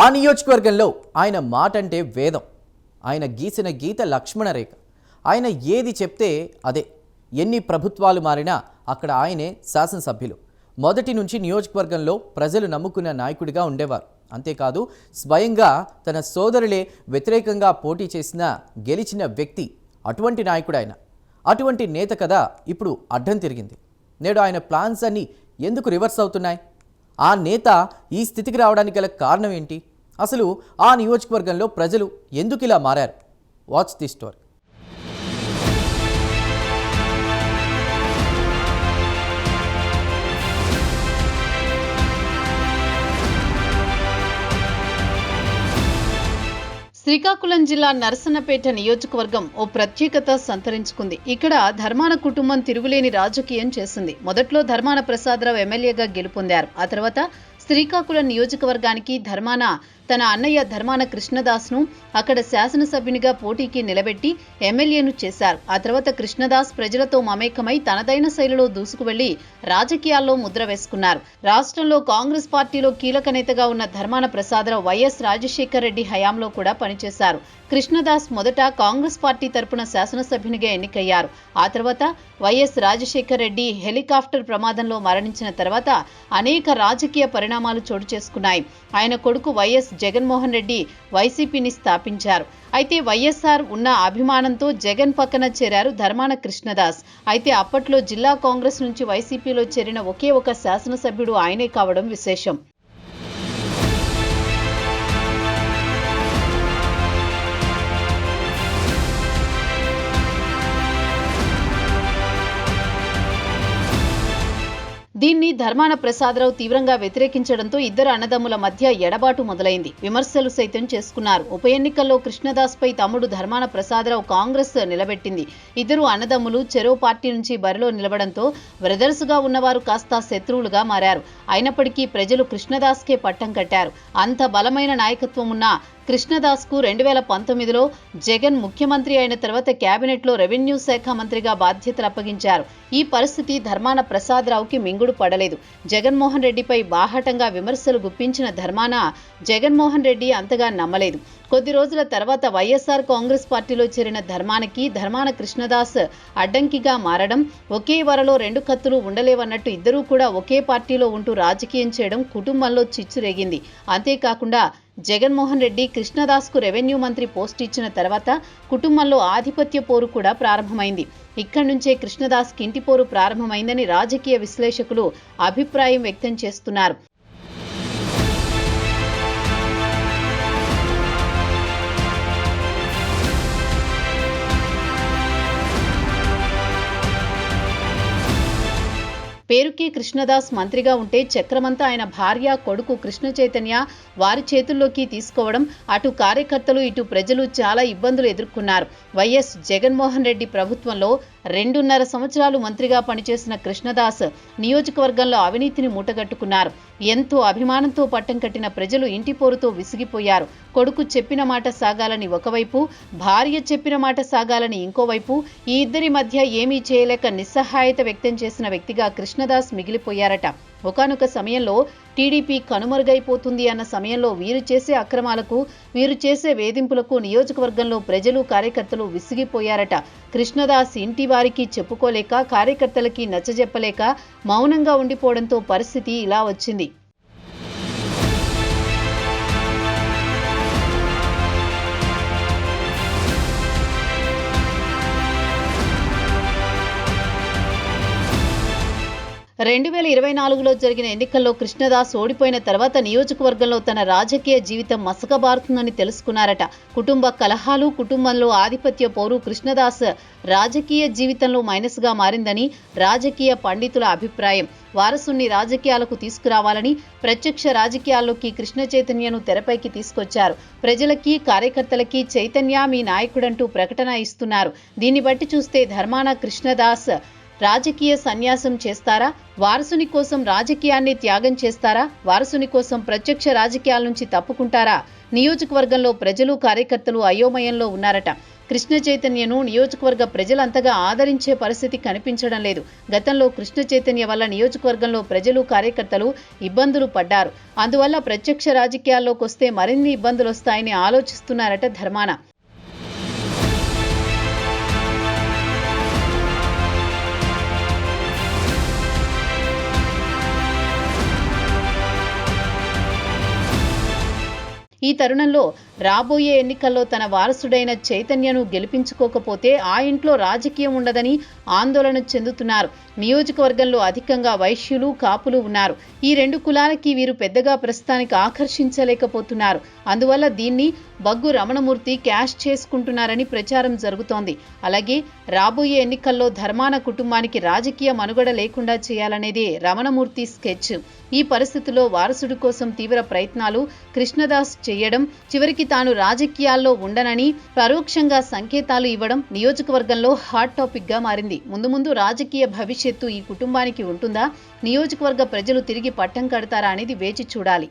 ఆ నియోజకవర్గంలో ఆయన మాట అంటే వేదం. ఆయన గీసిన గీత లక్ష్మణ రేఖ. ఆయన ఏది చెప్తే అదే. ఎన్ని ప్రభుత్వాలు మారినా అక్కడ ఆయనే శాసనసభ్యులు. మొదటి నుంచి నియోజకవర్గంలో ప్రజలు నమ్ముకున్న నాయకుడిగా ఉండేవారు. అంతేకాదు, స్వయంగా తన సోదరులే వ్యతిరేకంగా పోటీ చేసిన గెలిచిన వ్యక్తి. అటువంటి నాయకుడు ఆయన. అటువంటి నేత కదా ఇప్పుడు అడ్డం తిరిగింది. నేడు ఆయన ప్లాన్స్ అన్నీ ఎందుకు రివర్స్ అవుతున్నాయి? ఆ నేత ఈ స్థితికి రావడానికి గల కారణం ఏంటి? అసలు ఆ నియోజకవర్గంలో ప్రజలు ఎందుకు ఇలా మారారు? Watch the story. శ్రీకాకుళం జిల్లా నరసన్నపేట నియోజకవర్గం ఓ ప్రత్యేకత సంతరించుకుంది. ఇక్కడ ధర్మాన కుటుంబం తిరుగులేని రాజకీయం చేసింది. మొదట్లో ధర్మాన ప్రసాదరావు ఎమ్మెల్యేగా గెలుపొందారు. ఆ తర్వాత శ్రీకాకుళం నియోజకవర్గానికి ధర్మాన తన అన్నయ్య ధర్మాన కృష్ణదాస్ను అక్కడ శాసనసభ్యునిగా పోటీకి నిలబెట్టి ఎమ్మెల్యేను చేశారు. ఆ తర్వాత కృష్ణదాస్ ప్రజలతో మమేకమై తనదైన శైలిలో దూసుకువెళ్లి రాజకీయాల్లో ముద్ర వేసుకున్నారు. రాష్ట్రంలో కాంగ్రెస్ పార్టీలో కీలక నేతగా ఉన్న ధర్మాన ప్రసాదరావు వైఎస్ రాజశేఖర్ రెడ్డి హయాంలో కూడా పనిచేశారు. కృష్ణదాస్ మొదట కాంగ్రెస్ పార్టీ తరపున శాసనసభ్యునిగా ఎన్నికయ్యారు. ఆ తర్వాత వైఎస్ రాజశేఖర్ రెడ్డి హెలికాప్టర్ ప్రమాదంలో మరణించిన తర్వాత అనేక రాజకీయ పరిణామాలు చోటు చేసుకున్నాయి. ఆయన కొడుకు వైఎస్ జగన్మోహన్ రెడ్డి వైసీపీని స్థాపించారు. అయితే వైఎస్ఆర్ ఉన్న అభిమానంతో జగన్ పక్కన చేరారు ధర్మాన కృష్ణదాస్. అయితే అప్పట్లో జిల్లా కాంగ్రెస్ నుంచి వైసీపీలో చేరిన ఒకే ఒక శాసనసభ్యుడు ఆయనే కావడం విశేషం. దీన్ని ధర్మాన ప్రసాదరావు తీవ్రంగా వ్యతిరేకించడంతో ఇద్దరు అన్నదమ్ముల మధ్య ఎడబాటు మొదలైంది. విమర్శలు సైతం చేసుకున్నారు. ఉప ఎన్నికల్లో కృష్ణదాస్పై తమ్ముడు ధర్మాన ప్రసాదరావు కాంగ్రెస్ నిలబెట్టింది. ఇద్దరు అన్నదమ్ములు చెరో పార్టీ నుంచి బరిలో నిలవడంతో బ్రదర్స్గా ఉన్నవారు కాస్త శత్రువులుగా మారారు. అయినప్పటికీ ప్రజలు కృష్ణదాస్కే పట్టం కట్టారు. అంత బలమైన నాయకత్వం ఉన్న కృష్ణదాస్కు 2019లో జగన్ ముఖ్యమంత్రి అయిన తర్వాత కేబినెట్లో రెవెన్యూ శాఖ మంత్రిగా బాధ్యతలు అప్పగించారు. ఈ పరిస్థితి ధర్మాన ప్రసాదరావుకి మింగుడు పడలేదు. జగన్మోహన్ రెడ్డిపై బాహాటంగా విమర్శలు గుప్పించిన ధర్మాన జగన్మోహన్ రెడ్డి అంతగా నమ్మలేదు. కొద్ది రోజుల తర్వాత వైఎస్ఆర్ కాంగ్రెస్ పార్టీలో చేరిన ధర్మాన కృష్ణదాస్ అడ్డంకిగా మారడం, ఒకే వరలో రెండు కత్తులు ఉండలేవన్నట్టు ఇద్దరూ కూడా ఒకే పార్టీలో ఉంటూ రాజకీయం చేయడం కుటుంబంలో చిచ్చు రేగింది. అంతేకాకుండా జగన్మోహన్ రెడ్డి కృష్ణదాస్కు రెవెన్యూ మంత్రి పోస్ట్ ఇచ్చిన తర్వాత కుటుంబంలో ఆధిపత్య పోరు కూడా ప్రారంభమైంది. ఇక్కడి నుంచే కృష్ణదాస్కి ఇంటి పోరు ప్రారంభమైందని రాజకీయ విశ్లేషకులు అభిప్రాయం వ్యక్తం చేస్తున్నారు. పేరుకి కృష్ణదాస్ మంత్రిగా ఉంటే చక్రమంతా ఆయన భార్య, కొడుకు కృష్ణ చైతన్య వారి చేతుల్లోకి తీసుకోవడం, అటు కార్యకర్తలు ఇటు ప్రజలు చాలా ఇబ్బందులు ఎదుర్కొన్నారు. వైఎస్ జగన్మోహన్ రెడ్డి ప్రభుత్వంలో 2.5 సంవత్సరాలు మంత్రిగా పనిచేసిన కృష్ణదాస్ నియోజకవర్గంలో అవినీతిని మూటగట్టుకున్నారు. ఎంతో అభిమానంతో పట్టం కట్టిన ప్రజలు ఇంటి పోరుతో విసిగిపోయారు. కొడుకు చెప్పిన మాట సాగాలని ఒకవైపు, భార్య చెప్పిన మాట సాగాలని ఇంకోవైపు, ఈ ఇద్దరి మధ్య ఏమీ చేయలేక నిస్సహాయత వ్యక్తం చేసిన వ్యక్తిగా కృష్ణదాస్ మిగిలిపోయారట. ఒకానొక సమయంలో టీడీపీ కనుమరుగైపోతుంది అన్న సమయంలో వీరు చేసే అక్రమాలకు, వీరు చేసే వేధింపులకు నియోజకవర్గంలో ప్రజలు, కార్యకర్తలు విసిగిపోయారట. కృష్ణదాస్ ఇంటి వారికి చెప్పుకోలేక, కార్యకర్తలకి నచ్చజెప్పలేక మౌనంగా ఉండిపోవడంతో పరిస్థితి ఇలా వచ్చింది. రెండు 2024లో జరిగిన ఎన్నికల్లో కృష్ణదాస్ ఓడిపోయిన తర్వాత నియోజకవర్గంలో తన రాజకీయ జీవితం మసకబారుతుందని తెలుసుకున్నారట. కుటుంబ కలహాలు, కుటుంబంలో ఆధిపత్య పోరు కృష్ణదాస్ రాజకీయ జీవితంలో మైనస్గా మారిందని రాజకీయ పండితుల అభిప్రాయం. వారసుని రాజకీయాలకు తీసుకురావాలని ప్రత్యక్ష రాజకీయాల్లోకి కృష్ణ చైతన్యను తెరపైకి తీసుకొచ్చారు. ప్రజలకి, కార్యకర్తలకి చైతన్య మీ నాయకుడంటూ ప్రకటన ఇస్తున్నారు. దీన్ని బట్టి చూస్తే ధర్మాన కృష్ణదాస్ రాజకీయ సన్యాసం చేస్తారా? వారసుని కోసం రాజకీయాన్ని త్యాగం చేస్తారా? వారసుని కోసం ప్రత్యక్ష రాజకీయాల నుంచి తప్పుకుంటారా? నియోజకవర్గంలో ప్రజలు, కార్యకర్తలు అయోమయంలో ఉన్నారట. కృష్ణ చైతన్యను నియోజకవర్గ ప్రజలంతగా ఆదరించే పరిస్థితి కనిపించడం లేదు. గతంలో కృష్ణ చైతన్య వల్ల నియోజకవర్గంలో ప్రజలు, కార్యకర్తలు ఇబ్బందులు పడ్డారు. అందువల్ల ప్రత్యక్ష రాజకీయాల్లోకి వస్తే మరిన్ని ఇబ్బందులు వస్తాయని ఆలోచిస్తున్నారట ధర్మాన. ఈ తరుణంలో రాబోయే ఎన్నికల్లో తన వారసుడైన చైతన్యను గెలిపించుకోకపోతే ఆ ఇంట్లో రాజకీయం ఉండదని ఆందోళన చెందుతున్నారు. నియోజకవర్గంలో అధికంగా వైశ్యులు, కాపులు ఉన్నారు. ఈ రెండు కులాలకి వీరు పెద్దగా ప్రస్తుతానికి ఆకర్షించలేకపోతున్నారు. అందువల్ల దీన్ని బగ్గు రమణమూర్తి క్యాష్ చేసుకుంటున్నారని ప్రచారం జరుగుతోంది. అలాగే రాబోయే ఎన్నికల్లో ధర్మాన కుటుంబానికి రాజకీయ మనుగడ లేకుండా చేయాలనేదే రమణమూర్తి స్కెచ్. ఈ పరిస్థితుల్లో వారసుడి కోసం తీవ్ర ప్రయత్నాలు కృష్ణదాస్ చేయడం, చివరికి తాను రాజకీయాల్లో ఉండనని పరోక్షంగా సంకేతాలు ఇవ్వడం నియోజకవర్గంలో హాట్ టాపిక్ గా మారింది. ముందు రాజకీయ భవిష్యత్తు ఈ కుటుంబానికి ఉంటుందా? నియోజకవర్గ ప్రజలు తిరిగి పట్టం కడతారా అనేది వేచి చూడాలి.